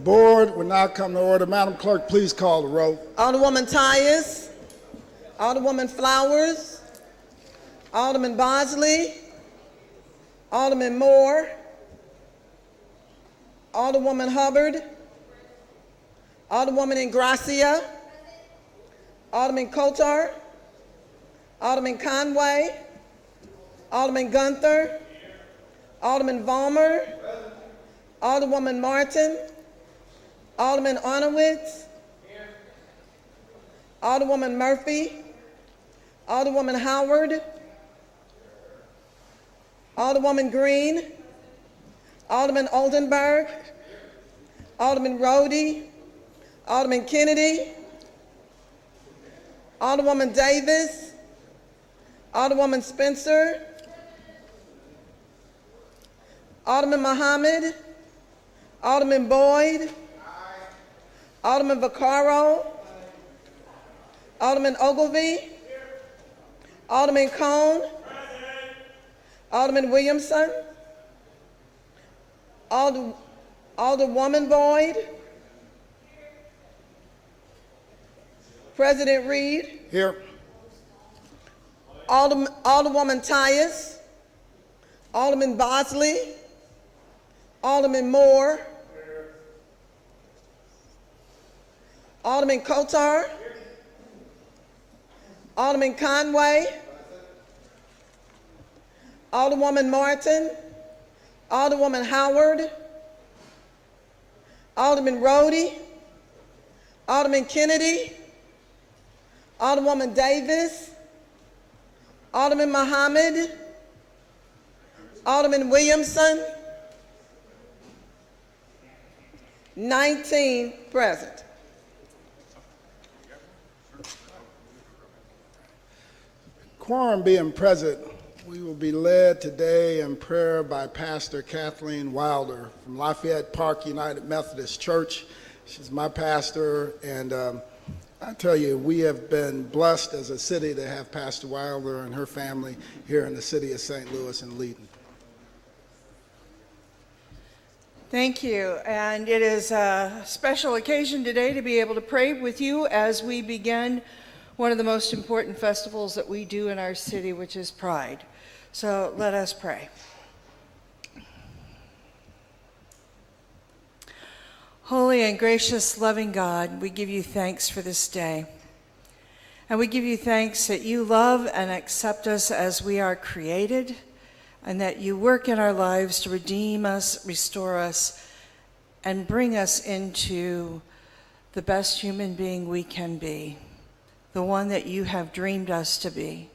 board will now come to order. Madam Clerk, please call the roll. Alderwoman Tyus, Alderwoman Flowers, Alderman Bosley, Alderman Moore, Alderwoman Hubbard, Alderwoman Ingracia, Alderman Kotar, Alderman Conway, Alderman Guenther, Alderman Vollmer, Alderwoman Martin, Alderman Arnowitz, Alderwoman Murphy, Alderwoman Howard, Alderwoman Green, Alderman Oldenburg, Alderman Rhodey, Alderman Kennedy, Alderwoman Davis, Alderwoman Spencer, Alderman Muhammad, Alderman Boyd, Alderman Vaccaro, Alderman Ogilvie, Alderman Cone, Alderman Williamson, Alderwoman Boyd, President Reed, Here. Alderwoman Tyus, Alderman Bosley, Alderman Moore, Alderman Kotar, Alderman Conway, Alderwoman Martin, Alderwoman Howard, Alderman Rhodey, Alderman Kennedy, Alderwoman Davis, Alderman Muhammad, Alderman Williamson, 19 present. Quorum being present, we will be led today in prayer by Pastor Kathleen Wilder from Lafayette Park United Methodist Church. She's my pastor, and I tell you, we have been blessed as a city to have Pastor Wilder and her family here in the city of St. Louis and Leadon. Thank you, and it is a special occasion today to be able to pray with you as we begin one of the most important festivals that we do in our city, which is Pride. So let us pray. Holy and gracious, loving God, we give you thanks for this day. And we give you thanks that you love and accept us as we are created, and that you work in our lives to redeem us, restore us, and bring us into the best human being we can be, the one that you have dreamed us to be.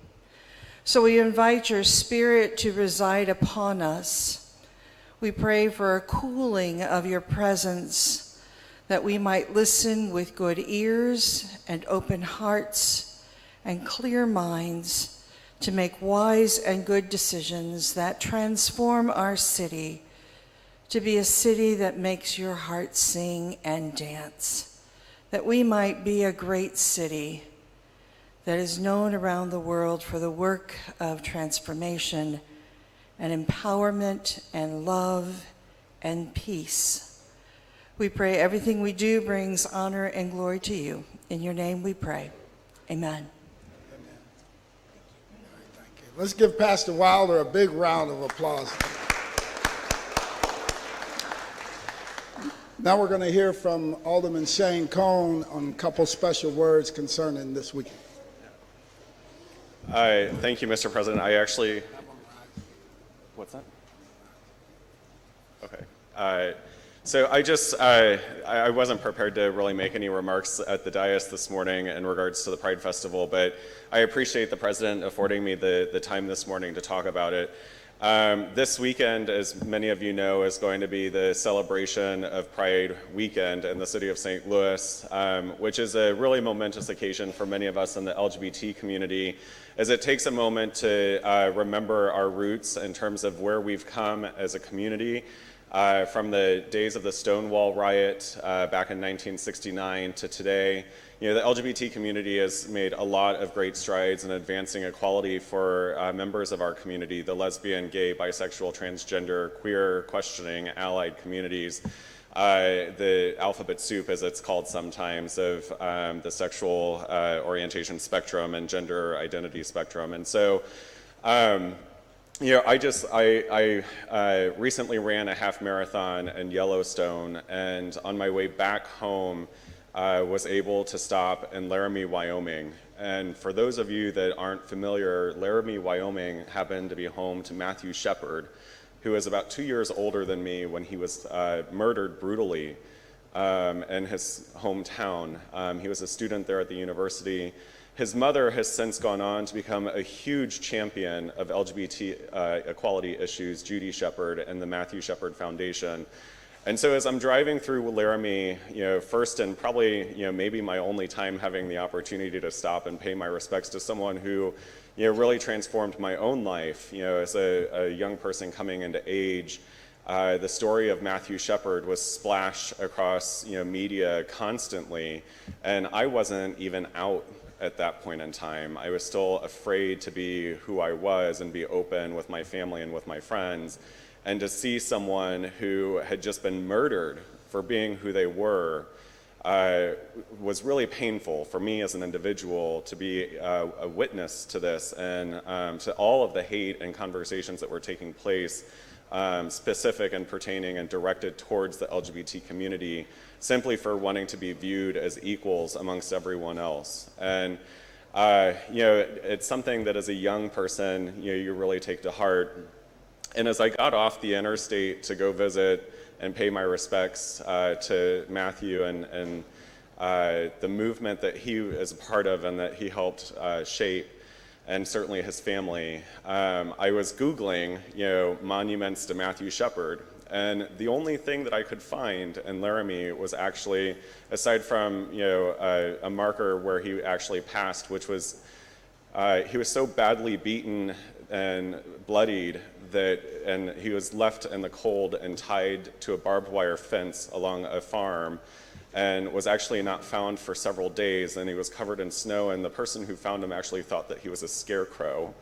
So we invite your Spirit to reside upon us. We pray for a cooling of your presence, that we might listen with good ears and open hearts and clear minds to make wise and good decisions that transform our city to be a city that makes your heart sing and dance, that we might be a great city that is known around the world for the work of transformation and empowerment and love and peace. We pray everything we do brings honor and glory to you. In your name we pray. Amen. Let's give Pastor Wilder a big round of applause. Now we're going to hear from Alderman Shane Cone on a couple special words concerning this weekend. Thank you, Mr. President. I actually... What's that? Okay. So I wasn't prepared to really make any remarks at the dais this morning in regards to the Pride Festival, but I appreciate the President affording me the time this morning to talk about it. This weekend, as many of you know, is going to be the celebration of Pride Weekend in the city of St. Louis, which is a really momentous occasion for many of us in the LGBT community, as it takes a moment to remember our roots in terms of where we've come as a community, from the days of the Stonewall riot back in 1969 to today. You know, the LGBT community has made a lot of great strides in advancing equality for members of our community, the lesbian, gay, bisexual, transgender, queer, questioning, allied communities. the alphabet soup, as it's called sometimes, of the sexual orientation spectrum and gender identity spectrum. And so, I recently ran a half marathon in Yellowstone, and on my way back home, was able to stop in Laramie, Wyoming. And for those of you that aren't familiar, Laramie, Wyoming happened to be home to Matthew Shepard, who was about 2 years older than me when he was murdered brutally in his hometown. He was a student there at the university. His mother has since gone on to become a huge champion of LGBT equality issues, Judy Shepard, and the Matthew Shepard Foundation. And so as I'm driving through Laramie, first and probably, maybe my only time having the opportunity to stop and pay my respects to someone who, really transformed my own life, as a young person coming into age. The story of Matthew Shepard was splashed across, media constantly, and I wasn't even out at that point in time. I was still afraid to be who I was and be open with my family and with my friends. And to see someone who had just been murdered for being who they were was really painful for me as an individual to be a witness to this and to all of the hate and conversations that were taking place, specific and pertaining and directed towards the LGBT community, simply for wanting to be viewed as equals amongst everyone else. And it's something that as a young person, you really take to heart. And as I got off the interstate to go visit and pay my respects to Matthew and the movement that he is a part of and that he helped shape, and certainly his family, I was Googling, monuments to Matthew Shepard. And the only thing that I could find in Laramie was actually, aside from a marker where he actually passed, which was he was so badly beaten and bloodied and he was left in the cold and tied to a barbed wire fence along a farm and was actually not found for several days, and he was covered in snow, and the person who found him actually thought that he was a scarecrow.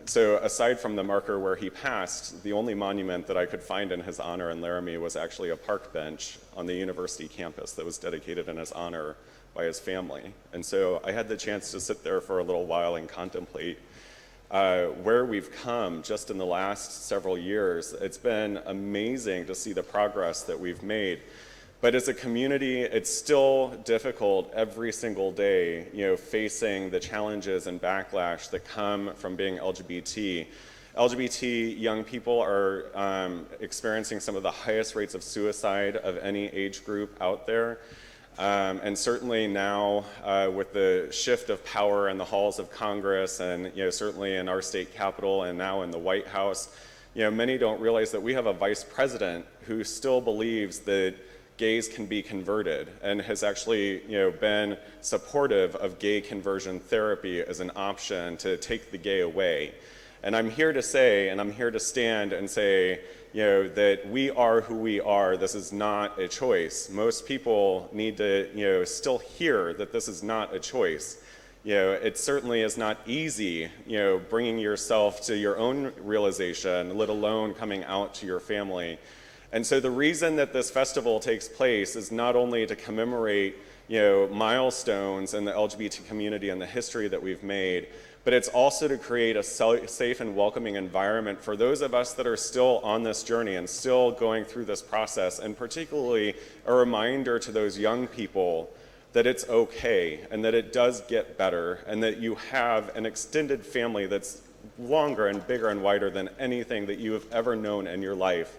So aside from the marker where he passed, the only monument that I could find in his honor in Laramie was actually a park bench on the university campus that was dedicated in his honor by his family. And so I had the chance to sit there for a little while and contemplate where we've come just in the last several years. It's been amazing to see the progress that we've made. But as a community, it's still difficult every single day, facing the challenges and backlash that come from being LGBT. LGBT young people are experiencing some of the highest rates of suicide of any age group out there. And certainly now with the shift of power in the halls of Congress and certainly in our state capitol and now in the White House, many don't realize that we have a vice president who still believes that gays can be converted and has actually been supportive of gay conversion therapy as an option to take the gay away. And I'm here to say, and I'm here to stand and say, that we are who we are. This is not a choice. Most people need to, still hear that this is not a choice. It certainly is not easy, bringing yourself to your own realization, let alone coming out to your family. And so the reason that this festival takes place is not only to commemorate, milestones in the LGBT community and the history that we've made, but it's also to create a safe and welcoming environment for those of us that are still on this journey and still going through this process, and particularly a reminder to those young people that it's okay and that it does get better and that you have an extended family that's longer and bigger and wider than anything that you have ever known in your life.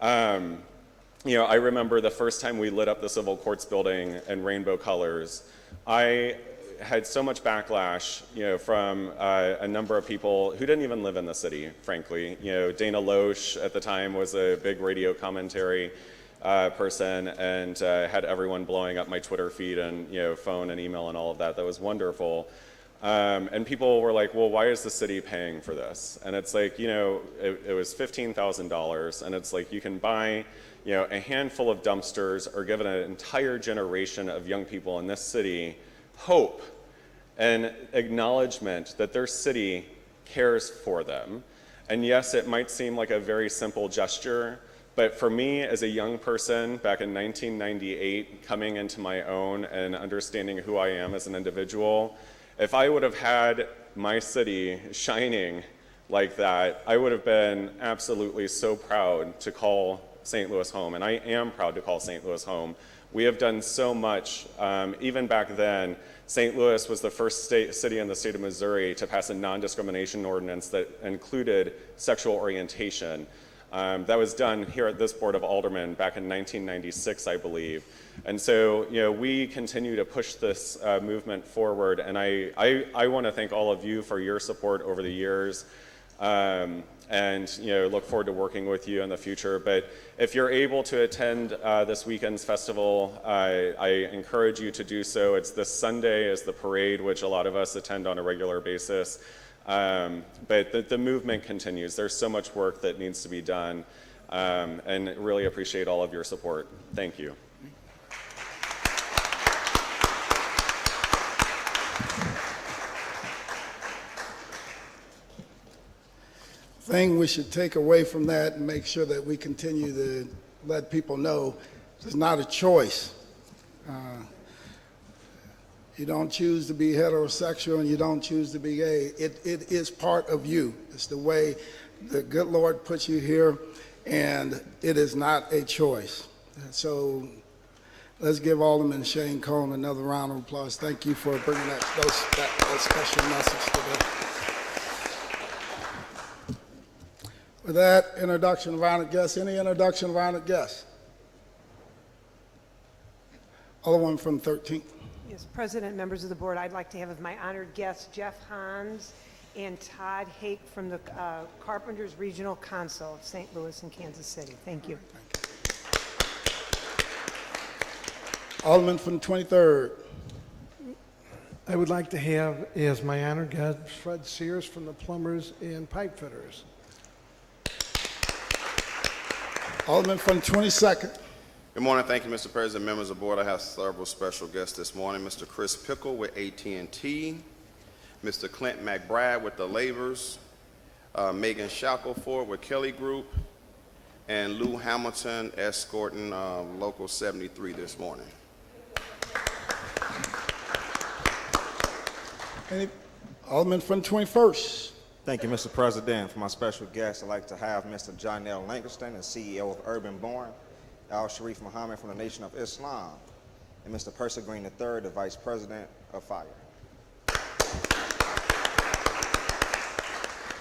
I remember the first time we lit up the Civil Courts building in rainbow colors. I had so much backlash, from a number of people who didn't even live in the city, frankly. Dana Loesch at the time was a big radio commentary person and had everyone blowing up my Twitter feed and phone and email and all of that. That was wonderful. And people were like, well, why is the city paying for this? And it's like, it was $15,000, and it's like you can buy, a handful of dumpsters or give an entire generation of young people in this city hope and acknowledgement that their city cares for them. And yes, it might seem like a very simple gesture, But for me, as a young person back in 1998, coming into my own and understanding who I am as an individual, if I would have had my city shining like that, I would have been absolutely so proud to call St. Louis home, and I am proud to call St. Louis home. We have done so much. Even back then, St. Louis was the first city in the state of Missouri to pass a non-discrimination ordinance that included sexual orientation. That was done here at this Board of Aldermen back in 1996, I believe. And so, we continue to push this movement forward, and I want to thank all of you for your support over the years. And look forward to working with you in the future. But if you're able to attend this weekend's festival, I encourage you to do so. It's this Sunday is the parade, which a lot of us attend on a regular basis. But the movement continues. There's so much work that needs to be done, and really appreciate all of your support. Thank you. Thing we should take away from that and make sure that we continue to let people know it's not a choice. You don't choose to be heterosexual and you don't choose to be gay. It is part of you. It's the way the good Lord puts you here, and it is not a choice. So let's give Alderman Shane Cohn another round of applause. Thank you for bringing that special message today. With that introduction of honored guests, any introduction of honored guests? Alderman from 13th. Yes, President, members of the board, I'd like to have as my honored guests Jeff Hans and Todd Hake from the Carpenters Regional Council of St. Louis and Kansas City. Thank you. Alderman from 23rd. I would like to have as my honored guest Fred Sears from the Plumbers and Pipe Fitters. Alderman from 22nd. Good morning. Thank you, Mr. President. Members of the board, I have several special guests this morning. Mr. Chris Pickle with AT&T, Mr. Clint McBride with the Laborers, Megan Shackelford with Kelly Group, and Lou Hamilton escorting Local 73 this morning. Alderman from 21st. Thank you, Mr. President. For my special guest, I'd like to have Mr. John L. Langston, the CEO of Urban Born, Al Sharif Muhammad from the Nation of Islam, and Mr. Percy Green III, the Vice President of Fire.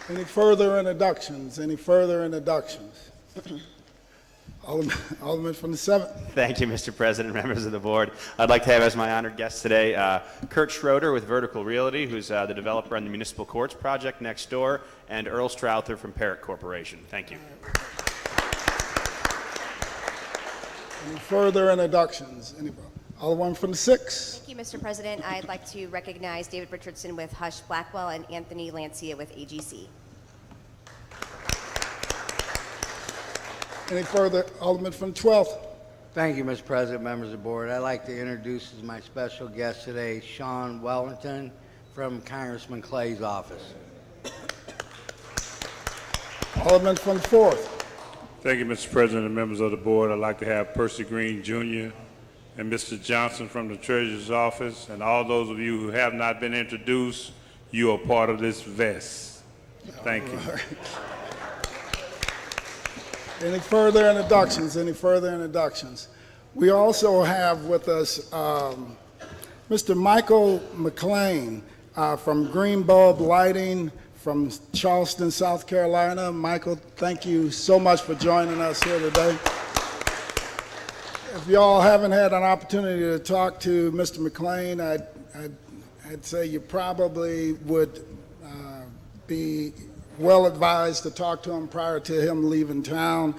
Any further introductions? Alderman from the 7th. Thank you, Mr. President, members of the board. I'd like to have as my honored guest today Kurt Schroeder with Vertical Realty, who's the developer on the Municipal Courts project next door, and Earl Strouthar from Parrott Corporation. Thank you. Any further introductions? Alderman from the 6th. Thank you, Mr. President. I'd like to recognize David Richardson with Hush Blackwell and Anthony Lancia with AGC. Any further? Alderman from 12th. Thank you, Mr. President, members of the board. I'd like to introduce as my special guest today Sean Wellington from Congressman Clay's office. Alderman from the 4th. Thank you, Mr. President and members of the board. I'd like to have Percy Green Jr. and Mr. Johnson from the Treasurer's office, and all those of you who have not been introduced, you are part of this vest. Thank you. Any further introductions? We also have with us Mr. Michael McLean from Green Bulb Lighting from Charleston, South Carolina. Michael, thank you so much for joining us here today. If y'all haven't had an opportunity to talk to Mr. McLean, I'd say you probably would be well advised to talk to him prior to him leaving town.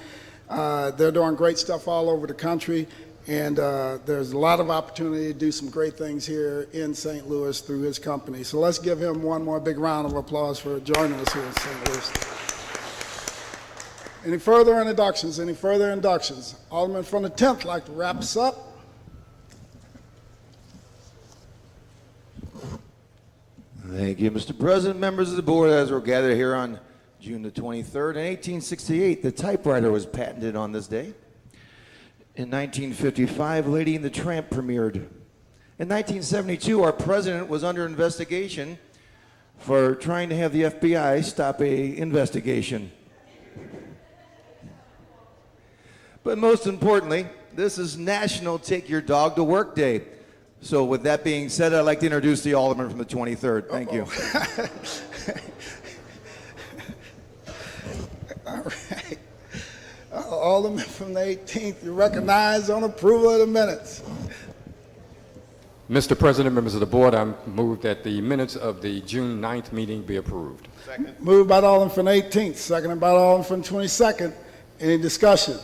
They're doing great stuff all over the country, and there's a lot of opportunity to do some great things here in St. Louis through his company. So let's give him one more big round of applause for joining us here in St. Louis. Any further introductions? Alderman from the 10th like to wrap us up. Thank you, Mr. President, members of the board. As we're gathered here on June the 23rd. In 1868, the typewriter was patented on this day. In 1955, Lady and the Tramp premiered. In 1972, our president was under investigation for trying to have the FBI stop a investigation. But most importantly, this is National Take Your Dog to Work Day. So with that being said, I'd like to introduce the Alderman from the 23rd. Thank you. All right. Alderman from the 18th, you're recognized on approval of the minutes. Mr. President, members of the board, I move that the minutes of the June 9th meeting be approved. Second. Moved by the Alderman from the 18th, seconded by the Alderman from the 22nd. Any discussion?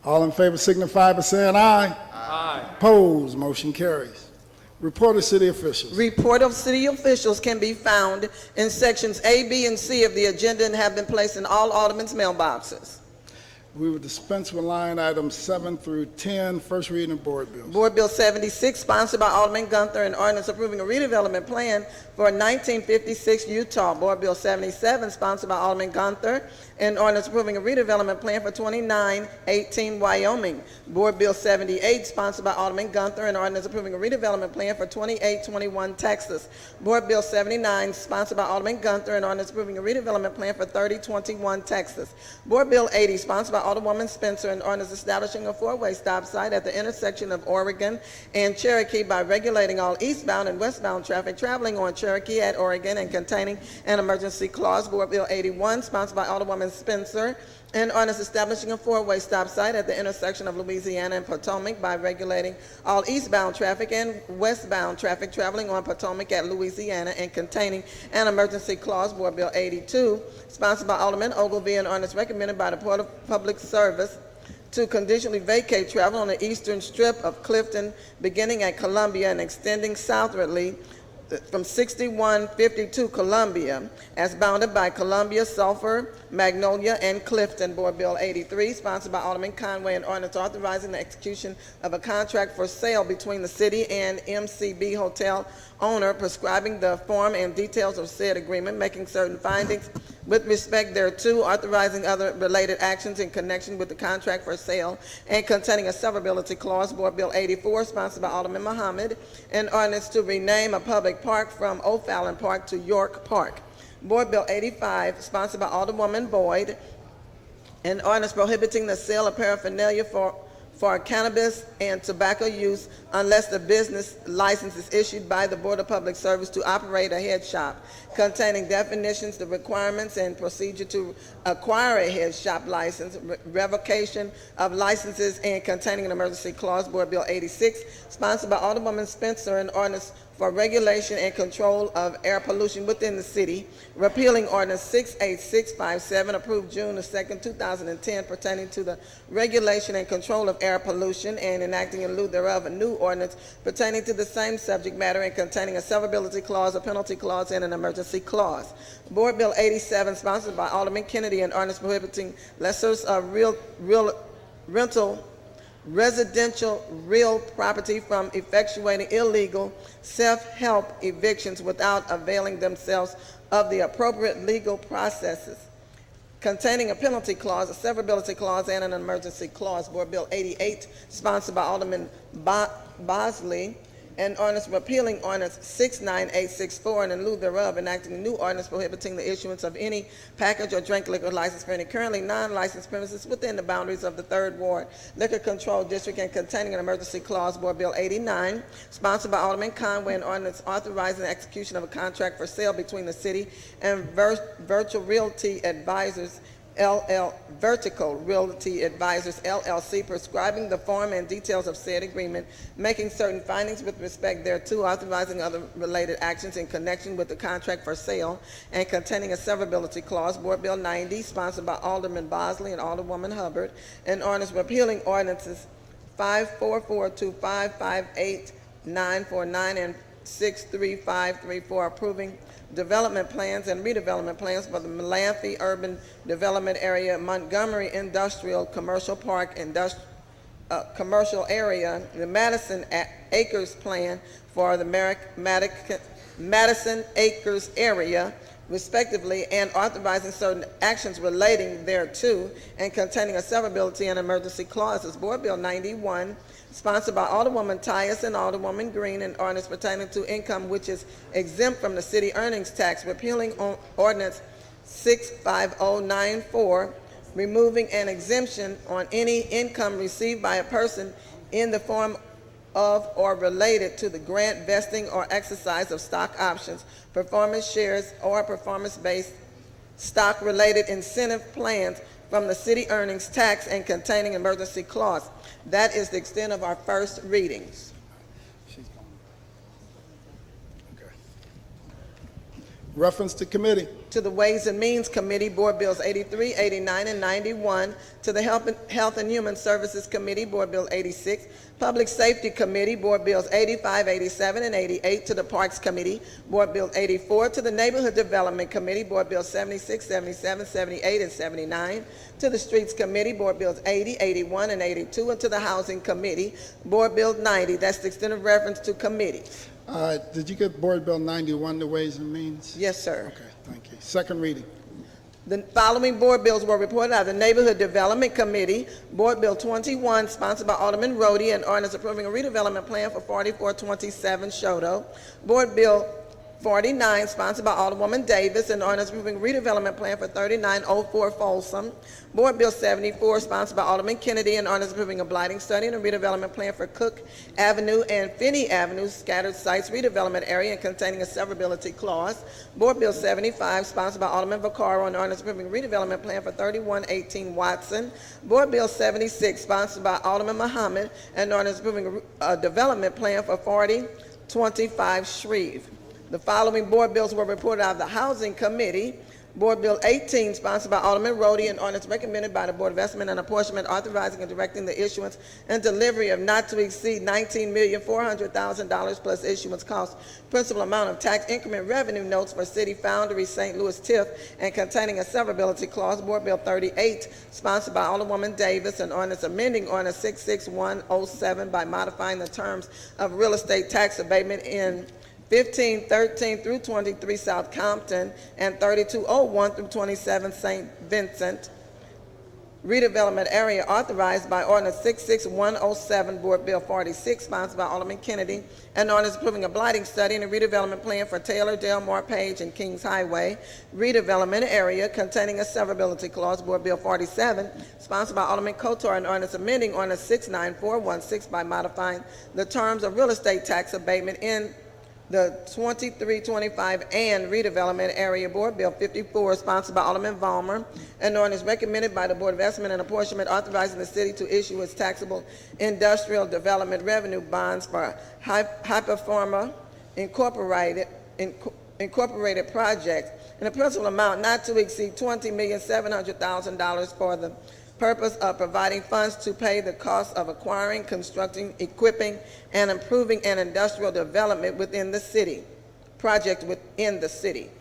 All in favor signify by saying aye. Aye. Opposed, motion carries. Report of city officials. Report of city officials can be found in sections A, B, and C of the agenda and have been placed in all aldermen's mailboxes. We will dispense with line items 7 through 10, first reading of board bills. Board Bill 76, sponsored by Alderman Guenther, an ordinance approving a redevelopment plan for 1956 Utah. Board Bill 77, sponsored by Alderman Guenther, an ordinance approving a redevelopment plan for 2918 Wyoming. Board Bill 78, sponsored by Alderman Guenther, an ordinance approving a redevelopment plan for 2821 Texas. Board Bill 79, sponsored by Alderman Guenther, an ordinance approving a redevelopment plan for 3021 Texas. Board Bill 80, sponsored by Alderwoman Spencer, an ordinance establishing a four-way stop sign at the intersection of Oregon and Cherokee by regulating all eastbound and westbound traffic traveling on Cherokee at Oregon and containing an emergency clause. Board Bill 81, sponsored by Alderwoman Spencer, an ordinance establishing a four-way stop sign at the intersection of Louisiana and Potomac by regulating all eastbound traffic and westbound traffic traveling on Potomac at Louisiana and containing an emergency clause. Board Bill 82, sponsored by Alderman Ogilvie, an ordinance recommended by the Board of Public Service to conditionally vacate travel on the eastern strip of Clifton, beginning at Columbia and extending southwardly from 6152 Columbia, as bounded by Columbia, Sulphur, Magnolia, and Clifton. Board Bill 83, sponsored by Alderman Conway, an ordinance authorizing the execution of a contract for sale between the city and MCB Hotel owner, prescribing the form and details of said agreement, making certain findings with respect thereto, authorizing other related actions in connection with the contract for sale, and containing a severability clause. Board Bill 84, sponsored by Alderman Muhammad, an ordinance to rename a public park from O'Fallon Park to York Park. Board Bill 85, sponsored by Alderwoman Boyd, an ordinance prohibiting the sale of paraphernalia for cannabis and tobacco use unless the business license is issued by the Board of Public Service to operate a head shop, containing definitions, the requirements, and procedure to acquire a head shop license, revocation of licenses, and containing an emergency clause. Board Bill 86, sponsored by Alderwoman Spencer, an ordinance for regulation and control of air pollution within the city, repealing Ordinance 68657, approved June 2nd, 2010, pertaining to the regulation and control of air pollution, and enacting in lieu thereof a new ordinance pertaining to the same subject matter and containing a severability clause, a penalty clause, and an emergency clause. Board Bill 87, sponsored by Alderman Kennedy, an ordinance prohibiting lessors of residential real property from effectuating illegal self-help evictions without availing themselves of the appropriate legal processes, containing a penalty clause, a severability clause, and an emergency clause. Board Bill 88, sponsored by Alderman Bosley, an ordinance repealing Ordinance 69864, and in lieu thereof enacting a new ordinance prohibiting the issuance of any package or drink liquor license for any currently non-licensed premises within the boundaries of the 3rd Ward Liquor Control District, and containing an emergency clause. Board Bill 89, sponsored by Alderman Conway, an ordinance authorizing the execution of a contract for sale between the city and Virtual Realty Advisors Vertical Realty Advisors, LLC, prescribing the form and details of said agreement, making certain findings with respect thereto, authorizing other related actions in connection with the contract for sale, and containing a severability clause. Board Bill 90, sponsored by Alderman Bosley and Alderwoman Hubbard, an ordinance repealing ordinances 54425, 58949, and 63534, approving development plans and redevelopment plans for the Malamphy Urban Development Area, Montgomery Industrial Commercial Park Commercial Area, the Madison Acres Plan for the Madison Acres Area, respectively, and authorizing certain actions relating thereto, and containing a severability and emergency clauses. Board Bill 91, sponsored by Alderwoman Tyus and Alderwoman Green, an ordinance pertaining to income which is exempt from the city earnings tax, repealing Ordinance 65094, removing an exemption on any income received by a person in the form of or related to the grant, vesting, or exercise of stock options, performance shares, or performance-based stock-related incentive plans from the city earnings tax, and containing emergency clause. That is the extent of our first readings. Okay. Reference to committee. To the Ways and Means Committee, Board Bills 83, 89, and 91. To the Health and Human Services Committee, Board Bill 86. Public Safety Committee, Board Bills 85, 87, and 88. To the Parks Committee, Board Bill 84. To the Neighborhood Development Committee, Board Bills 76, 77, 78, and 79. To the Streets Committee, Board Bills 80, 81, and 82. And to the Housing Committee, Board Bill 90. That's the extent of reference to committees. Did you get Board Bill 91, the Ways and Means? Yes, sir. Okay, thank you. Second reading. The following board bills were reported out of the Neighborhood Development Committee. Board Bill 21, sponsored by Alderman Rhodey, an ordinance approving a redevelopment plan for 4427 Shoto. Board Bill 49, sponsored by Alderwoman Davis, an ordinance approving a redevelopment plan for 3904 Folsom. Board Bill 74, sponsored by Alderman Kennedy, an ordinance approving a blighting study and a redevelopment plan for Cook Avenue and Finney Avenue scattered sites redevelopment area and containing a severability clause. Board Bill 75, sponsored by Alderman Vaccaro, an ordinance approving a redevelopment plan for 3118 Watson. Board Bill 76, sponsored by Alderman Muhammad, an ordinance approving a development plan for 4025 Shreve. The following board bills were reported out of the Housing Committee. Board Bill 18, sponsored by Alderman Rhodey, an ordinance recommended by the Board of Estimate and Apportionment, authorizing and directing the issuance and delivery of not to exceed $19,400,000 plus issuance costs, principal amount of tax increment revenue notes for City Foundry, St. Louis TIF, and containing a severability clause. Board Bill 38, sponsored by Alderwoman Davis, an ordinance amending Ordinance 66107 by modifying the terms of real estate tax abatement in 1513 through 23 South Compton and 3201 through 27 St. Vincent redevelopment area, authorized by Ordinance 66107. Board Bill 46, sponsored by Alderman Kennedy, an ordinance approving a blighting study and a redevelopment plan for Taylor, Delmar, Page, and Kings Highway redevelopment area containing a severability clause. Board Bill 47, sponsored by Alderman Kotor, an ordinance amending Ordinance 69416 by modifying the terms of real estate tax abatement in the 2325 and redevelopment area. Board Bill 54, sponsored by Alderman Vollmer, an ordinance recommended by the Board of Estimate and Apportionment, authorizing the city to issue its taxable industrial development revenue bonds for Hyperforma Incorporated projects in a principal amount not to exceed $20,700,000 for the purpose of providing funds to pay the cost of acquiring, constructing, equipping, and improving an industrial development within the city, project within the city.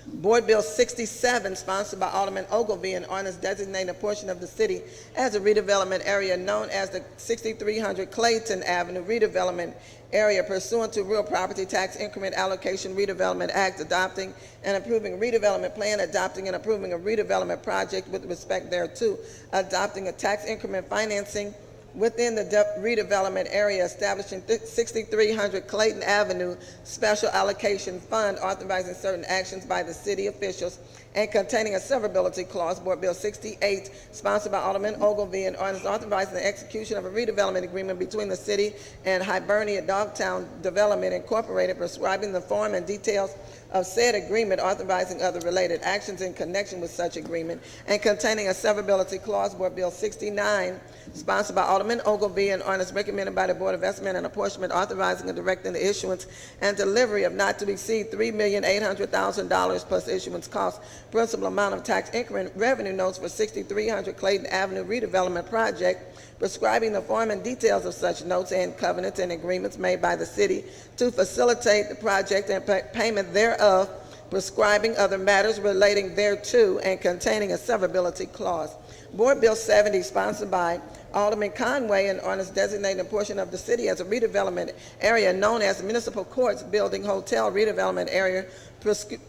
Board Bill 67, sponsored by Alderman Ogilvie, an ordinance designating a portion of the city as a redevelopment area known as the 6300 Clayton Avenue redevelopment area pursuant to Real Property Tax Increment Allocation Redevelopment Act, adopting and approving a redevelopment plan, adopting and approving a redevelopment project with respect thereto, adopting a tax increment financing within the redevelopment area, establishing 6300 Clayton Avenue Special Allocation Fund, authorizing certain actions by the city officials, and containing a severability clause. Board Bill 68, sponsored by Alderman Ogilvie, an ordinance authorizing the execution of a redevelopment agreement between the city and Hibernia Dogtown Development Incorporated, prescribing the form and details of said agreement, authorizing other related actions in connection with such agreement, and containing a severability clause. Board Bill 69, sponsored by Alderman Ogilvie, an ordinance recommended by the Board of Estimate and Apportionment, authorizing and directing the issuance and delivery of not to exceed $3,800,000 plus issuance costs, principal amount of tax increment revenue notes for 6300 Clayton Avenue redevelopment project, prescribing the form and details of such notes and covenants and agreements made by the city to facilitate the project and payment thereof, prescribing other matters relating thereto, and containing a severability clause. Board Bill 70, sponsored by Alderman Conway, an ordinance designating a portion of the city as a redevelopment area known as Municipal Courts Building Hotel Redevelopment Area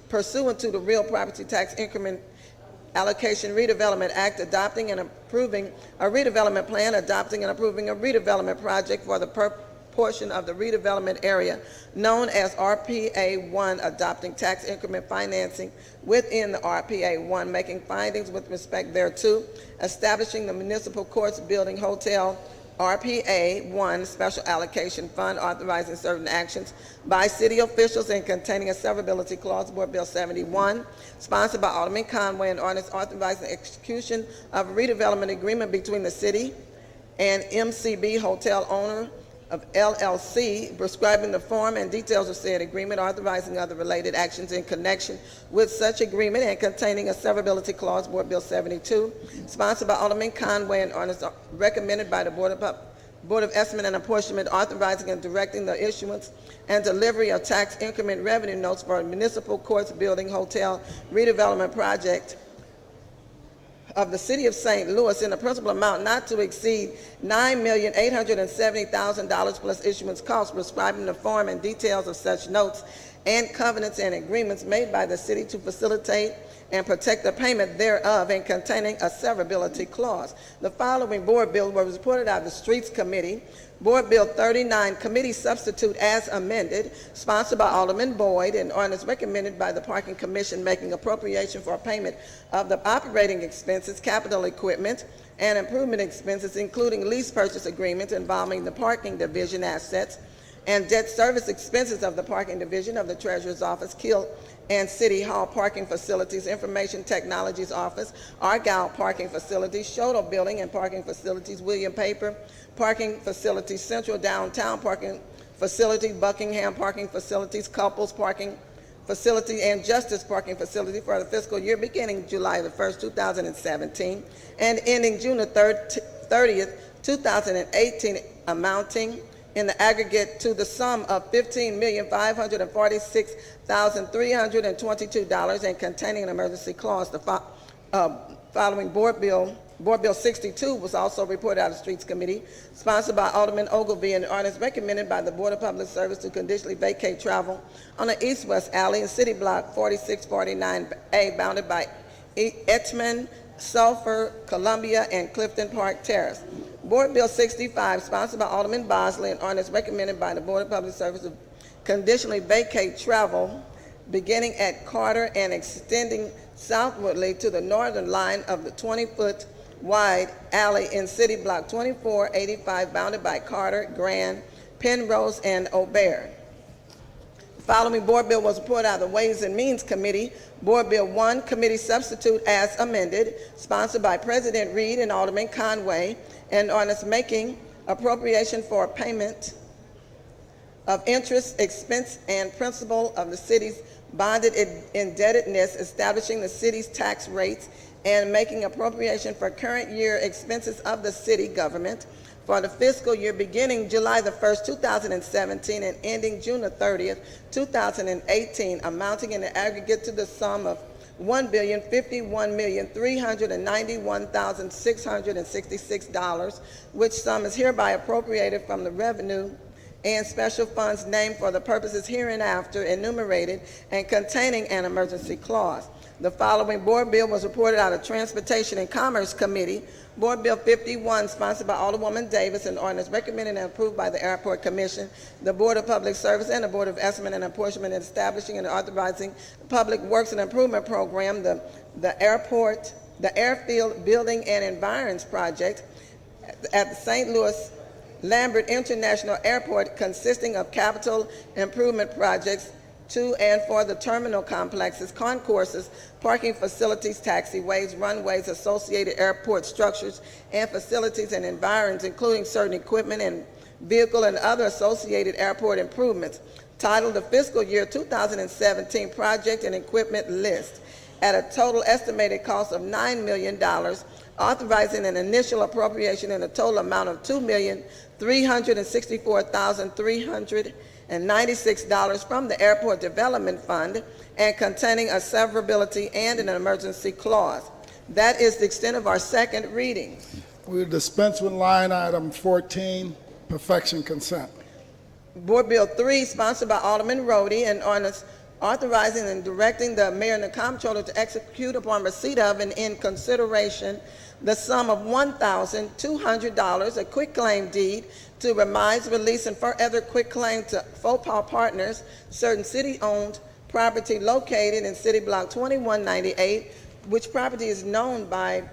pursuant to the Real Property Tax Increment Allocation Redevelopment Act, adopting and approving a redevelopment plan, adopting and approving a redevelopment project for the portion of the redevelopment area known as RPA 1, adopting tax increment financing within the RPA 1, making findings with respect thereto, establishing the Municipal Courts Building Hotel RPA 1 Special Allocation Fund, authorizing certain actions by city officials and containing a severability clause. Board Bill 71, sponsored by Alderman Conway, an ordinance authorizing execution of a redevelopment agreement between the city and MCB Hotel owner of LLC, prescribing the form and details of said agreement, authorizing other related actions in connection with such agreement, and containing a severability clause. Board Bill 72, sponsored by Alderman Conway, and ordinance recommended by the Board of Estimate and Apportionment, authorizing and directing the issuance and delivery of tax increment revenue notes for a Municipal Courts Building Hotel redevelopment project of the City of St. Louis in a principal amount not to exceed $9,870,000 plus issuance costs, prescribing the form and details of such notes and covenants and agreements made by the city to facilitate and protect the payment thereof, and containing a severability clause. The following board bill was reported out of the Streets Committee. Board Bill 39, Committee Substitute as amended, sponsored by Alderman Boyd, and ordinance recommended by the Parking Commission, making appropriation for payment of the operating expenses, capital equipment, and improvement expenses, including lease purchase agreements involving the Parking Division assets and debt service expenses of the Parking Division of the Treasurer's Office, Kill and City Hall Parking Facilities, Information Technologies Office, Argyle Parking Facilities, Shodel Building and Parking Facilities, William Paper Parking Facilities, Central Downtown Parking Facility, Buckingham Parking Facilities, Couples Parking Facility, and Justice Parking Facility for the fiscal year beginning July the 1st, 2017, and ending June the 30th, 2018, amounting in the aggregate to the sum of $15,546,322, and containing an emergency clause. The following Board Bill 62 was also reported out of the Streets Committee, sponsored by Alderman Ogilvie, and ordinance recommended by the Board of Public Service to conditionally vacate travel on the east-west alley in City Block 4649A, bounded by Etman, Sulphur, Columbia, and Clifton Park Terrace. Board Bill 65, sponsored by Alderman Bosley, and ordinance recommended by the Board of Public Service to conditionally vacate travel beginning at Carter and extending southwardly to the northern line of the 20-foot wide alley in City Block 2485, bounded by Carter, Grand, Penrose, and Aubert. The following board bill was reported out of the Ways and Means Committee. Board Bill 1, Committee Substitute as amended, sponsored by President Reed and Alderman Conway, and ordinance making appropriation for payment of interest, expense, and principal of the city's bonded indebtedness, establishing the city's tax rates, and making appropriation for current year expenses of the city government for the fiscal year beginning July the 1st, 2017, and ending June the 30th, 2018, amounting in the aggregate to the sum of $1,051,391,666, which sum is hereby appropriated from the revenue and special funds named for the purposes hereinafter enumerated, and containing an emergency clause. The following board bill was reported out of Transportation and Commerce Committee. Board Bill 51, sponsored by Alderwoman Davis, and ordinance recommended and approved by the Airport Commission, the Board of Public Service, and the Board of Estimate and Apportionment, in establishing and authorizing the Public Works and Improvement Program, the Airfield Building and Environs Project at the St. Louis Lambert International Airport, consisting of capital improvement projects to and for the terminal complexes, concourses, parking facilities, taxiways, runways, associated airport structures and facilities and environs, including certain equipment and vehicle and other associated airport improvements, titled the Fiscal Year 2017 Project and Equipment List, at a total estimated cost of $9 million, authorizing an initial appropriation in a total amount of $2,364,300 $1,096 from the Airport Development Fund and containing a severability and an emergency clause. That is the extent of our second reading. We will dispense with line item 14, perfection consent. Board Bill 3, sponsored by Alderman Rhodey, an ordinance authorizing and directing the mayor and the comptroller to execute upon receipt of and in consideration the sum of $1,200, a quitclaim deed to remise, release, and forever quitclaim to Faux Partners, certain city-owned property located in City Block 2198, which property is known by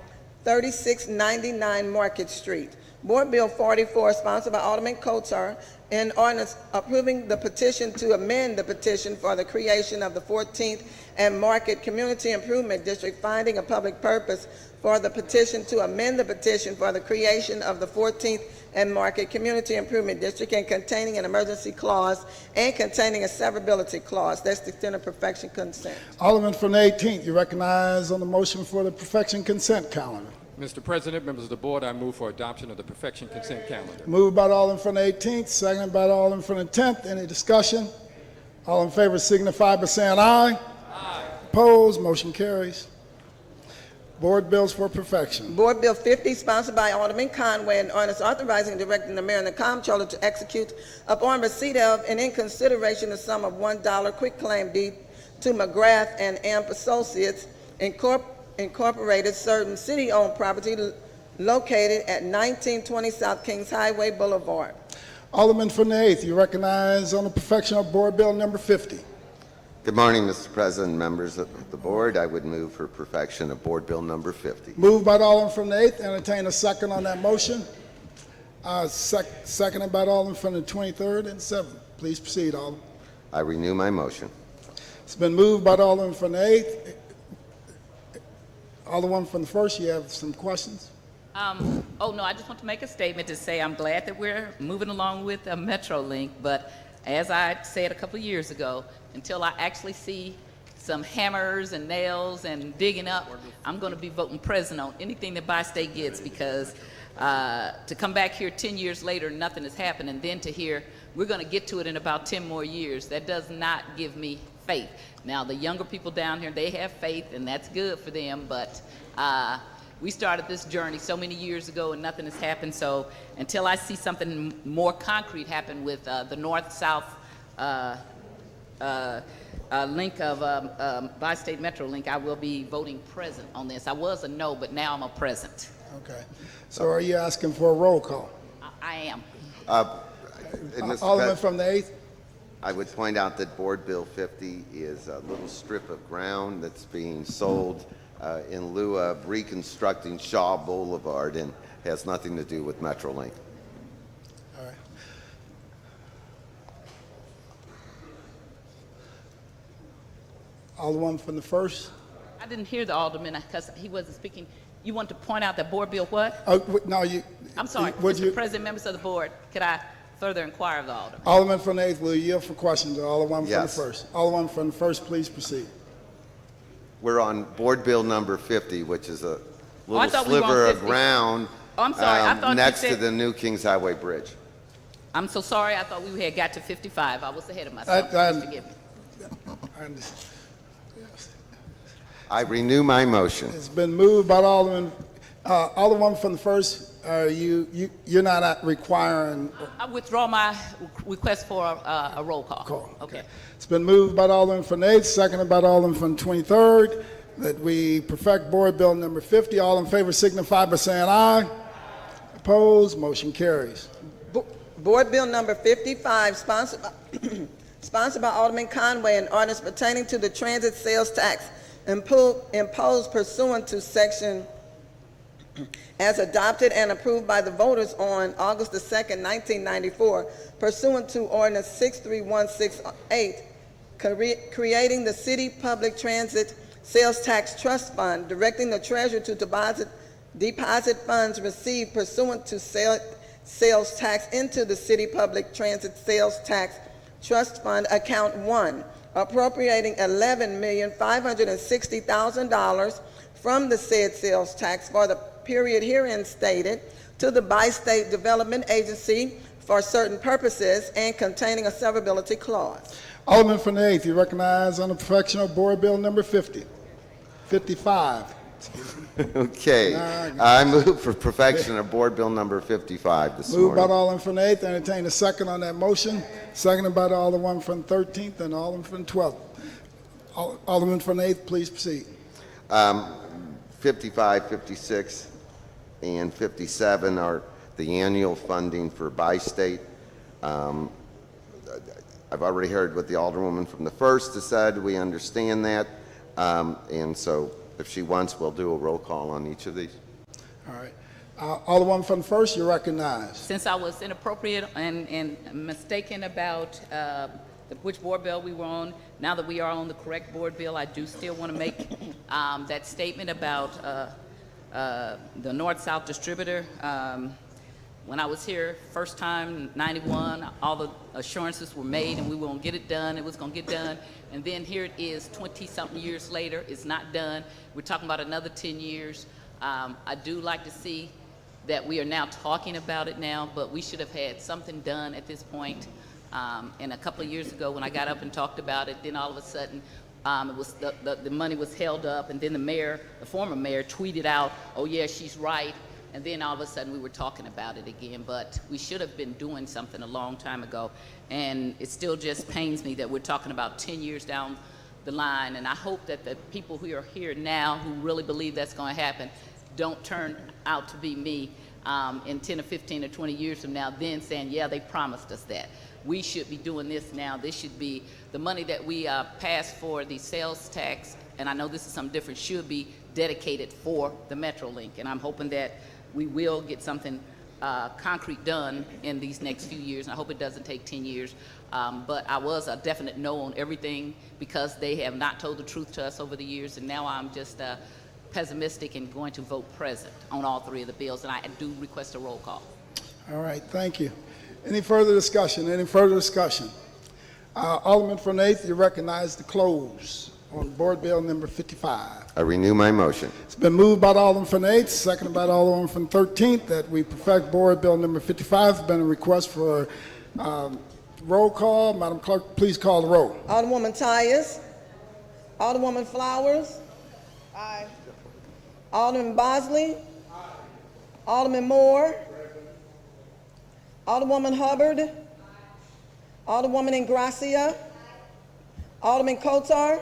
3699 Market Street. Board Bill 44, sponsored by Alderman Kotar, an ordinance approving the petition to amend the petition for the creation of the 14th and Market Community Improvement District, finding a public purpose for the petition to amend the petition for the creation of the 14th and Market Community Improvement District and containing an emergency clause and containing a severability clause. That's the extent of perfection consent. Alderman from the 18th, you recognize on the motion for the perfection consent calendar. Mr. President, members of the board, I move for adoption of the perfection consent calendar. Moved by the Alderman from the 18th, seconded by the Alderman from the 10th. Any discussion? All in favor signify by saying aye. Aye. Opposed? Motion carries. Board bills for perfection. Board Bill 50, sponsored by Alderman Conway, an ordinance authorizing and directing the mayor and the comptroller to execute upon receipt of and in consideration the sum of $1 quitclaim deed to McGrath and Amp Associates, Incorporated, certain city-owned property located at 1920 South Kings Highway Boulevard. Alderman from the 8th, you recognize on the perfection of Board Bill number 50. Good morning, Mr. President, members of the board. I would move for perfection of Board Bill number 50. Moved by the Alderman from the 8th. Entertain a second on that motion. Seconded by the Alderman from the 23rd and 7th. Please proceed, Alderman. I renew my motion. It's been moved by the Alderman from the 8th. Alderman from the 1st, you have some questions? Oh, no, I just want to make a statement to say I'm glad that we're moving along with MetroLink, but as I said a couple of years ago, until I actually see some hammers and nails and digging up, I'm going to be voting present on anything that Bi-State gets, because to come back here 10 years later, nothing has happened, and then to hear we're going to get to it in about 10 more years, that does not give me faith. Now, the younger people down here, they have faith, and that's good for them, but we started this journey so many years ago and nothing has happened. So until I see something more concrete happen with the north-south link of Bi-State MetroLink, I will be voting present on this. I was a no, but now I'm a present. Okay. So are you asking for a roll call? I am. Alderman from the 8th? I would point out that Board Bill 50 is a little strip of ground that's being sold in lieu of reconstructing Shaw Boulevard and has nothing to do with MetroLink. All right. Alderman from the 1st? I didn't hear the alderman because he wasn't speaking. You want to point out that Board Bill what? No, you. I'm sorry, Mr. President, members of the board, could I further inquire of the alderman? Alderman from the 8th, will you yield for questions? Alderman Yes. from the 1st. Alderman from the 1st, please proceed. We're on Board Bill number 50, which is a little thought we were on sliver of 50. ground Oh, I'm sorry. I thought you next to said- the new Kings Highway Bridge. I'm so sorry. I thought we had got to 55. I was ahead of myself. I- Please forgive me. I understand. I renew my motion. It's been moved by the Alderman. Alderman from the 1st, you're not requiring I withdraw my request for a roll call. call. Okay. It's been moved by the Alderman from the 8th, seconded by the Alderman from the 23rd, that we perfect Board Bill number 50. All in favor signify by saying aye. Opposed? Motion carries. Board Bill number 55, sponsored by Alderman Conway, an ordinance pertaining to the transit sales tax imposed pursuant to section as adopted and approved by the voters on August the 2nd, 1994, pursuant to Ordinance 63168, creating the City Public Transit Sales Tax Trust Fund, directing the treasurer to deposit funds received pursuant to sales tax into the City Public Transit Sales Tax Trust Fund, Account 1, appropriating $11,560,000 from the said sales tax for the period herein stated to the Bi-State Development Agency for certain purposes and containing a severability clause. Alderman from the 8th, you recognize on the perfection of Board Bill number 55. Okay. I move for perfection of Board Bill number 55 this Moved by morning. the Alderman from the 8th. Entertain a second on that motion. Seconded by the Alderman from the 13th and the Alderman from the 12th. Alderman from the 8th, please proceed. 55, 56, and 57 are the annual funding for bi-state. I've already heard what the Alderwoman from the 1st has said. We understand that. And so if she wants, we'll do a roll call on each of these. All right. Alderman from the 1st, you're recognized. Since I was inappropriate and mistaken about which board bill we were on, now that we are on the correct board bill, I do still want to make that statement about the North-South distributor. When I was here first time, 91, all the assurances were made and we were going to get it done. It was going to get done. And then here it is 20-something years later. It's not done. We're talking about another 10 years. I do like to see that we are now talking about it now, but we should have had something done at this point. And a couple of years ago when I got up and talked about it, then all of a sudden it was the money was held up, and then the former mayor tweeted out, oh yeah, she's right. And then all of a sudden we were talking about it again, but we should have been doing something a long time ago. And it still just pains me that we're talking about 10 years down the line. And I hope that the people who are here now who really believe that's going to happen don't turn out to be me in 10 or 15 or 20 years from now, then saying, yeah, they promised us that. We should be doing this now. This should be the money that we passed for the sales tax, and I know this is something different, should be dedicated for the MetroLink. And I'm hoping that we will get something concrete done in these next few years, and I hope it doesn't take 10 years. But I was a definite no on everything because they have not told the truth to us over the years, and now I'm just pessimistic and going to vote present on all three of the bills, and I do request a roll call. All right, thank you. Any further discussion? Any further discussion? Alderman from the 8th, you recognize the close on Board Bill number 55. I renew my motion. It's been moved by the Alderman from the 8th, seconded by the Alderman from the 13th, that we perfect Board Bill number 55. There's been a request for roll call. Madam Clerk, please call the roll. Alderwoman Tyus. Alderwoman Flowers. Aye. Alderman Bosley. Aye. Alderman Moore. Alderwoman Hubbard. Aye. Alderwoman Ingracia. Aye. Alderman Kotar.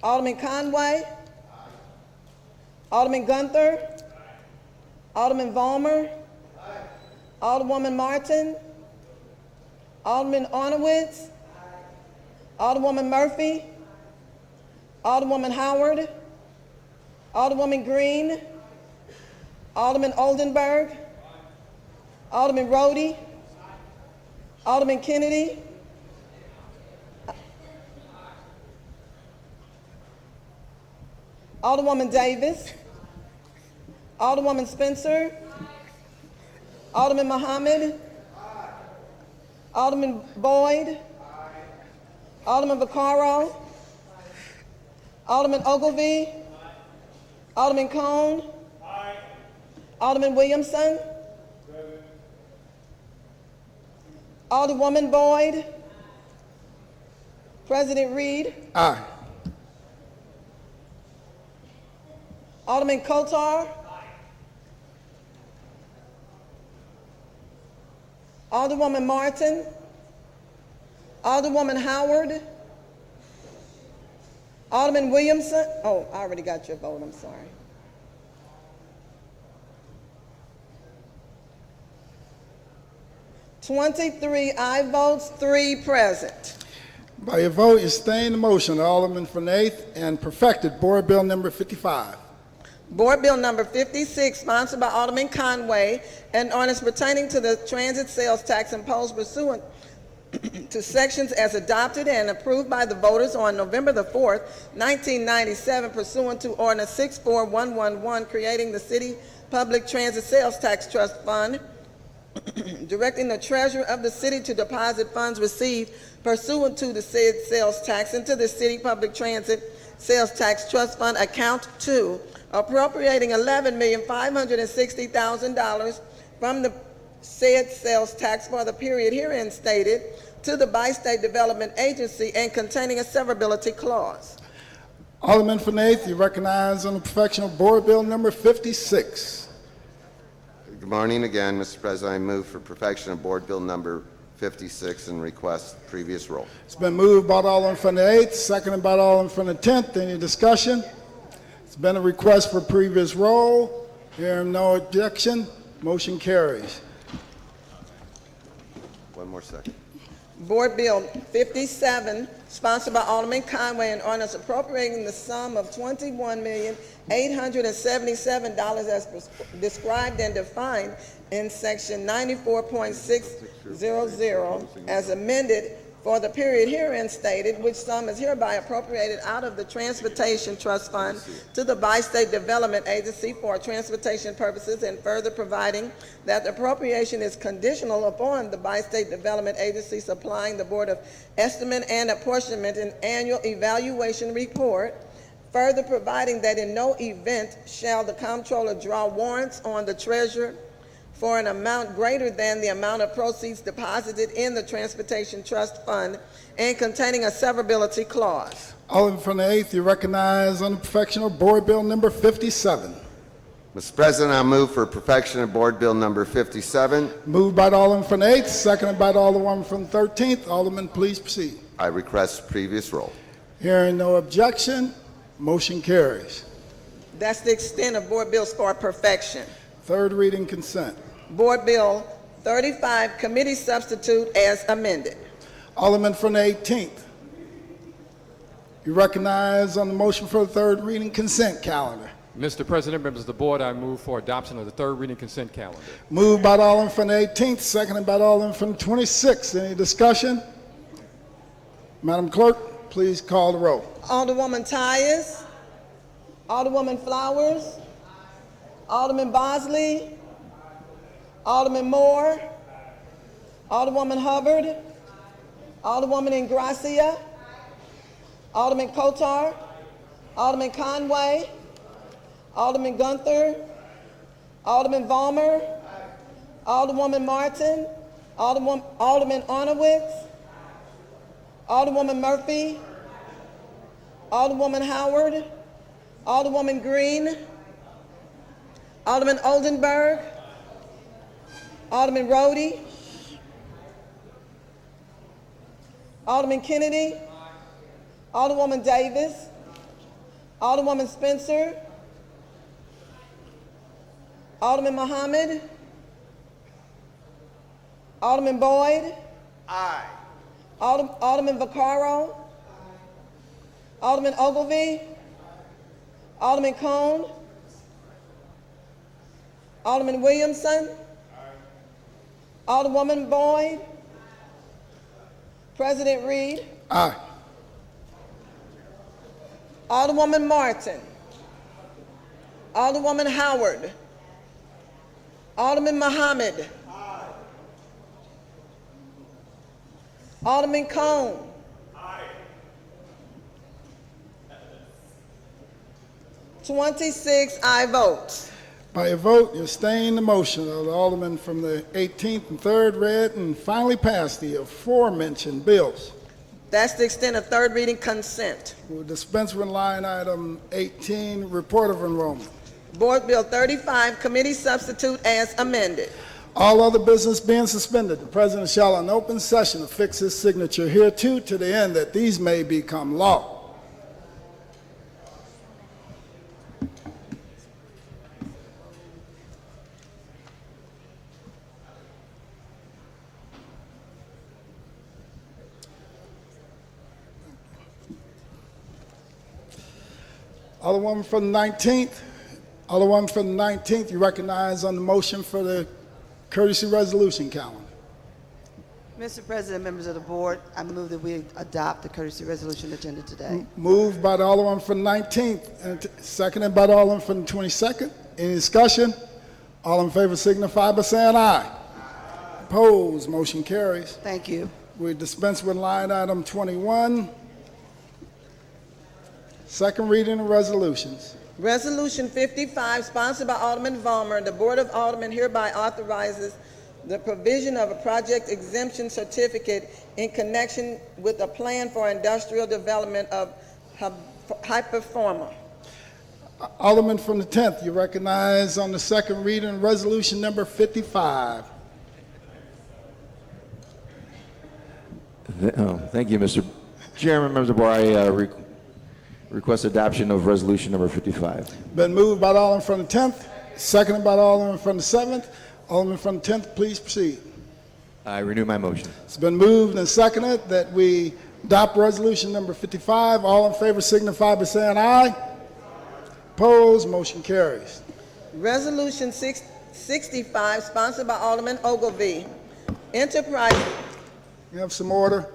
Alderman Conway. Aye. Alderman Guenther. Aye. Alderman Vollmer. Aye. Alderwoman Martin. Alderman Arnowitz. Aye. Alderwoman Murphy. Alderwoman Howard. Alderwoman Green. Alderman Oldenburg. Alderman Rhodey. Alderman Kennedy. Alderwoman Davis. Alderwoman Spencer. Alderman Muhammad. Alderman Boyd. Alderman Vaccaro. Alderman Ogilvie. Alderman Cone. Alderman Williamson. Alderwoman Boyd. President Reed. Aye. Alderman Kotar. Alderwoman Martin. Alderwoman Howard. Alderman Williamson. Oh, I already got your vote, I'm sorry. "23 aye votes, 3 present. By your vote, you sustain the motion, the Alderman from the 8th, and perfected Board Bill number 55. Board Bill number 56, sponsored by Alderman Conway, an ordinance pertaining to the transit sales tax imposed pursuant to sections as adopted and approved by the voters on November the 4th, 1997, pursuant to Ordinance 64111, creating the City Public Transit Sales Tax Trust Fund, directing the treasurer of the city to deposit funds received pursuant to the said sales tax into the City Public Transit Sales Tax Trust Fund, Account 2, appropriating $11,560,000 from the said sales tax for the period herein stated to the Bi-State Development Agency and containing a severability clause. Alderman from the 8th, you recognize on the perfection of Board Bill number 56. Good morning again, Mr. President. I move for perfection of Board Bill number 56 and request previous roll. It's been moved by the Alderman from the 8th, seconded by the Alderman from the 10th. Any discussion? It's been a request for previous roll. Hearing no objection, motion carries. One more second. Board Bill 57, sponsored by Alderman Conway, an ordinance appropriating the sum of $21,877 as described and defined in section 94.600 as amended for the period herein stated, which sum is hereby appropriated out of the Transportation Trust Fund to the Bi-State Development Agency for transportation purposes, and further providing that the appropriation is conditional upon the Bi-State Development Agency supplying the Board of Estimate and Apportionment an annual evaluation report, further providing that in no event shall the comptroller draw warrants on the treasurer for an amount greater than the amount of proceeds deposited in the Transportation Trust Fund and containing a severability clause. Alderman from the 8th, you recognize on the perfection of Board Bill number 57. Mr. President, I move for perfection of Board Bill number 57. Moved by the Alderman from the 8th, seconded by the Alderman from the 13th. Alderman, please proceed. I request previous roll. Hearing no objection, motion carries. That's the extent of board bills for perfection. Third reading consent. Board Bill 35, committee substitute as amended. Alderman from the 18th. You recognize on the motion for the third reading consent calendar. Mr. President, members of the board, I move for adoption of the third reading consent calendar. Moved by the Alderman from the 18th, seconded by the Alderman from the 26th. Any discussion? Madam Clerk, please call the roll. Alderwoman Tyus, Alderwoman Flowers, Alderman Bosley, Alderman Moore, Alderwoman Hubbard, Alderwoman Ingracia, Alderman Kotar, Alderman Conway, Alderman Guenther, Alderman Vollmer, Alderwoman Martin, Alderman Arnowitz, Alderwoman Murphy, Alderwoman Howard, Alderwoman Green, Alderman Oldenburg, Alderman Rhodey, Alderman Kennedy, Alderwoman Davis, Alderwoman Spencer, Alderman Muhammad, Alderman Boyd, Aye. Alderman Vaccaro, Alderman Ogilvie, Alderman Cone, Alderman Williamson, Alderwoman Boyd, President Reed, Aye. Alderwoman Martin, Alderwoman Howard, Alderman Muhammad, Alderman Cone, 26 aye votes. By your vote, you're staying the motion of the Alderman from the 18th and 3rd read and finally passed the aforementioned bills. That's the extent of third reading consent. We'll dispense with line item 18, report of enrollment. Board Bill 35, committee substitute as amended. All other business being suspended, the President shall in open session affix his signature hereto to the end that these may become law. Alderwoman from the 19th. Alderwoman from the 19th, you recognize on the motion for the courtesy resolution calendar. Mr. President, members of the board, I move that we adopt the courtesy resolution agenda today. Moved by the Alderman from the 19th and seconded by the Alderman from the 22nd. Any discussion? All in favor signify by saying aye. Opposed, motion carries. Thank you. We dispense with line item 21. Second reading of resolutions. Resolution 55, sponsored by Alderman Vollmer, the Board of Aldermen hereby authorizes the provision of a project exemption certificate in connection with a plan for industrial development of high performer. Alderman from the 10th, you recognize on the second reading, resolution number 55. Thank you, Mr. Chairman, members of the board. I request adoption of resolution number 55. Been moved by the Alderman from the 10th, seconded by the Alderman from the 7th. Alderman from the 10th, please proceed. I renew my motion. It's been moved and seconded that we adopt resolution number 55. All in favor signify by saying aye. Opposed, motion carries. Resolution 65, sponsored by Alderman Ogilvie. Enterprise. You have some order?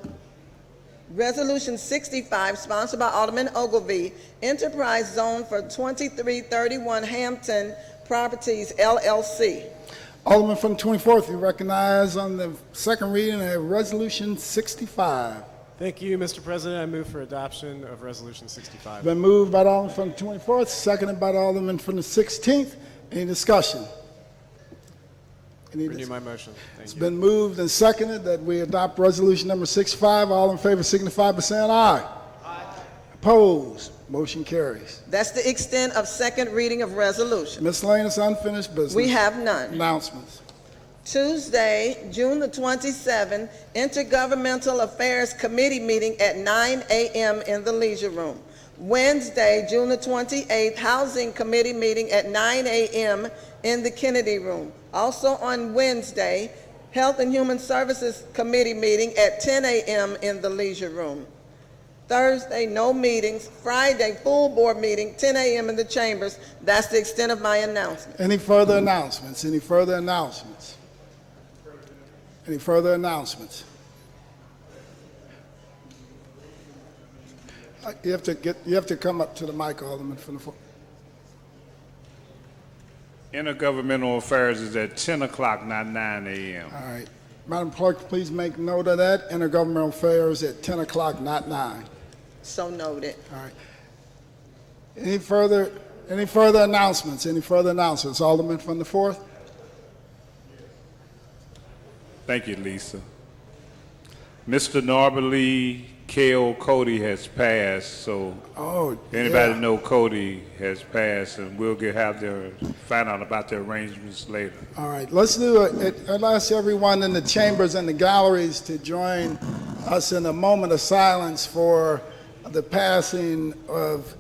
Resolution 65, sponsored by Alderman Ogilvie. Enterprise zone for 2331 Hampton Properties, LLC. Alderman from the 24th, you recognize on the second reading of resolution 65. Thank you, Mr. President. I move for adoption of resolution 65. Been moved by the Alderman from the 24th, seconded by the Alderman from the 16th. Any discussion? Renew my motion. Thank It's you. been moved and seconded that we adopt resolution number 65. All in favor signify by saying aye. Aye. Opposed, motion carries. That's the extent of second reading of resolution. Miscellaneous unfinished business. We have none. Announcements. Tuesday, June the 27th, Intergovernmental Affairs Committee meeting at 9 a.m. in the Leisure Room. Wednesday, June the 28th, Housing Committee meeting at 9 a.m. in the Kennedy Room. Also on Wednesday, Health and Human Services Committee meeting at 10 a.m. in the Leisure Room. Thursday, no meetings. Friday, full board meeting, 10 a.m. in the chambers. That's the extent of my announcement. Any further announcements? Any further announcements? Any further announcements? You have to come up to the mic, Alderman, from the floor. Intergovernmental affairs is at 10 o'clock, not 9 a.m. All right. Madam Clerk, please make note of that. Intergovernmental affairs at 10 o'clock, not 9. So noted. All right. Any further announcements? Any further announcements? Alderman from the 4th? Thank you, Lisa. Mr. Norbert Lee K.O. Cody has passed, so anybody know Cody has passed, and we'll find out about the arrangements later. All right, let's do it. I'll ask everyone in the chambers and the galleries to join us in a moment of silence for the passing of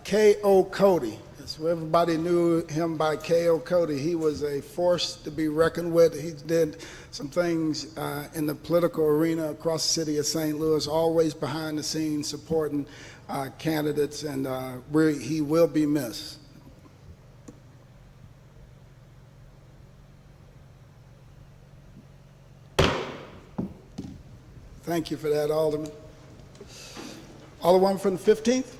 K.O. Cody. So everybody knew him by K.O. Cody. He was a force to be reckoned with. He did some things in the political arena across the city of St. Louis, always behind the scenes supporting candidates, and he will be missed. Thank you for that, Alderman. Alderman from the 15th?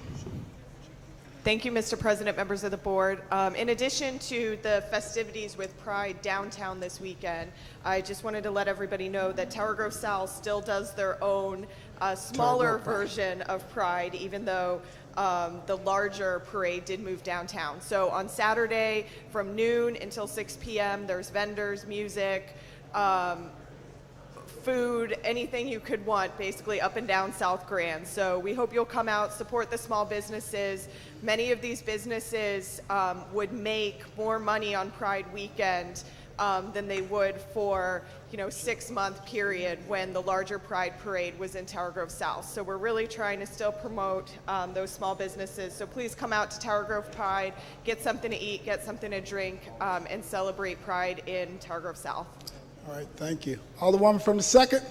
Thank you, Mr. President, members of the board. In addition to the festivities with Pride downtown this weekend, I just wanted to let everybody know that Tower Grove South still does their own smaller version of Pride, even though the larger parade did move downtown. So on Saturday from noon until 6 p.m., there's vendors, music, food, anything you could want, basically up and down South Grand. So we hope you'll come out, support the small businesses. Many of these businesses would make more money on Pride weekend than they would for 6-month period when the larger Pride parade was in Tower Grove South. So we're really trying to still promote those small businesses. So please come out to Tower Grove Pride, get something to eat, get something to drink, and celebrate Pride in Tower Grove South. All right, thank you. Alderwoman from the 2nd?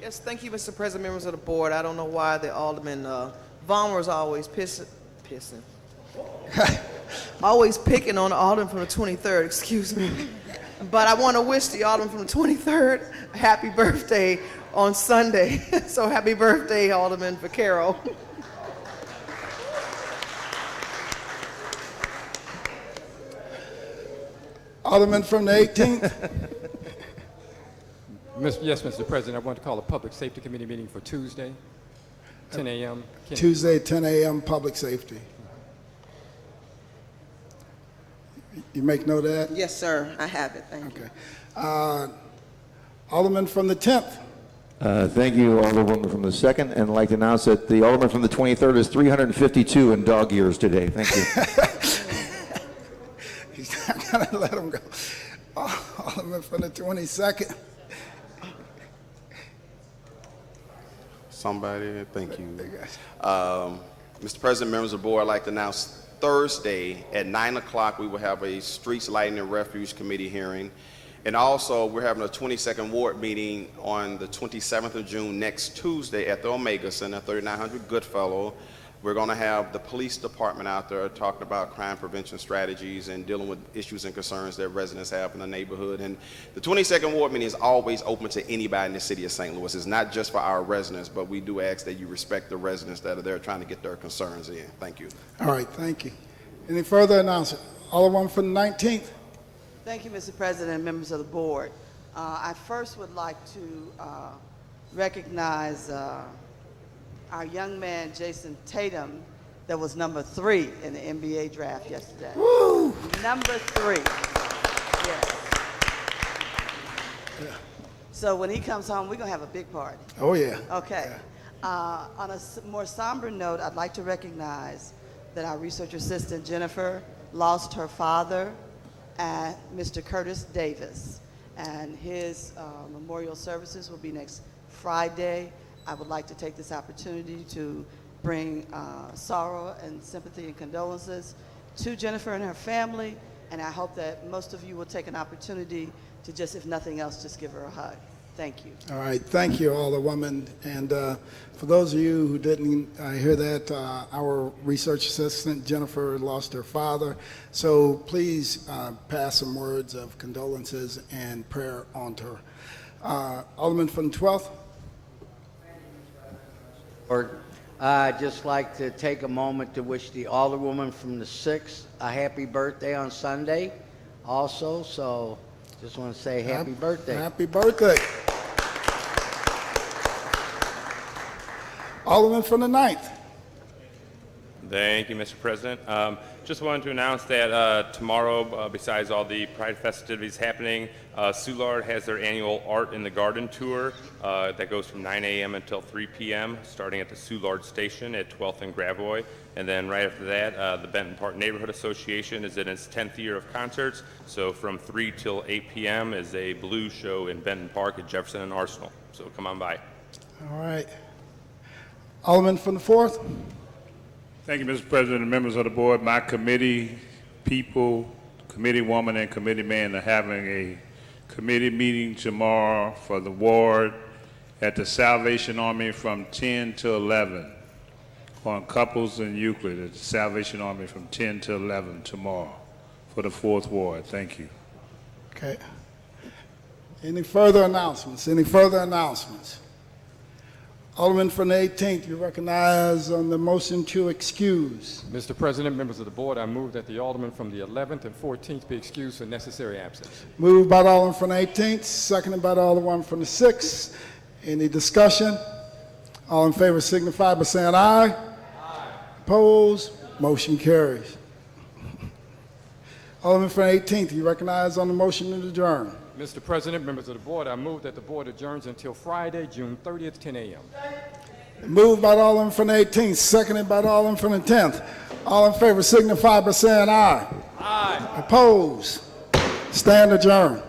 Yes, thank you, Mr. President, members of the board. I don't know why the Alderman Vollmer is always pissing. Always picking on the Alderman from the 23rd, excuse me. But I want to wish the Alderman from the 23rd a happy birthday on Sunday. So happy birthday, Alderman Vaquero. Alderman from the 18th? Yes, Mr. President, I want to call a Public Safety Committee meeting for Tuesday, 10 a.m. Tuesday, 10 a.m., public safety. You make note of that? Yes, sir, I have it, thank you. Okay. Alderman from the 10th. Thank you, Alderwoman from the 2nd, and I'd like to announce that the Alderman from the 23rd is 352 in dog years today. Thank you. He's not going to let him go. Alderman from the 22nd. Somebody, thank you. Mr. President, members of the board, I'd like to announce Thursday at 9 o'clock, we will have a Streets, Lighting, and Refuge Committee hearing. And also, we're having a 22nd Ward meeting on the 27th of June, next Tuesday at the Omega Center, 3900 Goodfellow. We're going to have the police department out there talking about crime prevention strategies and dealing with issues and concerns that residents have in the neighborhood. And the 22nd Ward meeting is always open to anybody in the city of St. Louis. It's not just for our residents, but we do ask that you respect the residents that are there trying to get their concerns in. Thank you. All right, thank you. Any further announcement? Alderman from the 19th. Thank you, Mr. President and members of the board. I first would like to recognize our young man, Jason Tatum, that was number 3 in the NBA draft yesterday. Woo! Number 3. Yes. Yeah. So when he comes home, we're going to have a big party. Oh, yeah. Okay. On a more somber note, I'd like to recognize that our research assistant, Jennifer, lost her father, Mr. Curtis Davis, and his memorial services will be next Friday. I would like to take this opportunity to bring sorrow and sympathy and condolences to Jennifer and her family, and I hope that most of you will take an opportunity to just, if nothing else, just give her a hug. Thank you. All right, thank you, Alderwoman. And for those of you who didn't hear that, our research assistant, Jennifer, lost her father. So please pass some words of condolences and prayer on to her. Alderman from the 12th. I'd just like to take a moment to wish the Alderwoman from the 6th a happy birthday on Sunday also. So just want to say happy birthday. Happy birthday. Alderman from the 9th. Thank you, Mr. President. Just wanted to announce that tomorrow, besides all the Pride festivities happening, Soulard has their annual Art in the Garden tour that goes from 9 a.m. until 3 p.m., starting at the Soulard Station at 12th and Gravois. And then right after that, the Benton Park Neighborhood Association is in its 10th year of concerts. So from 3 till 8 p.m. is a blues show in Benton Park at Jefferson and Arsenal. So come on by. All right. Alderman from the 4th. Thank you, Mr. President and members of the board. My committee people, committee woman and committee man are having a committee meeting tomorrow for the ward at the Salvation Army from 10 to 11 on Couples and Euclid at the Salvation Army from 10 to 11 tomorrow for the 4th ward. Thank you. Okay. Any further announcements? Any further announcements? Alderman from the 18th, you recognize on the motion to excuse. Mr. President, members of the board, I move that the Alderman from the 11th and 14th be excused for necessary absence. Moved by the Alderman from the 18th, seconded by the Alderman from the 6th. Any discussion? All in favor signify by saying aye. Aye. Opposed? Motion carries. Alderman from the 18th, you recognize on the motion to adjourn. Mr. President, members of the board, I move that the board adjourns until Friday, June 30th, 10 a.m. Moved by the Alderman from the 18th, seconded by the Alderman from the 10th. All in favor signify by saying aye. Aye. Opposed? Stand adjourned.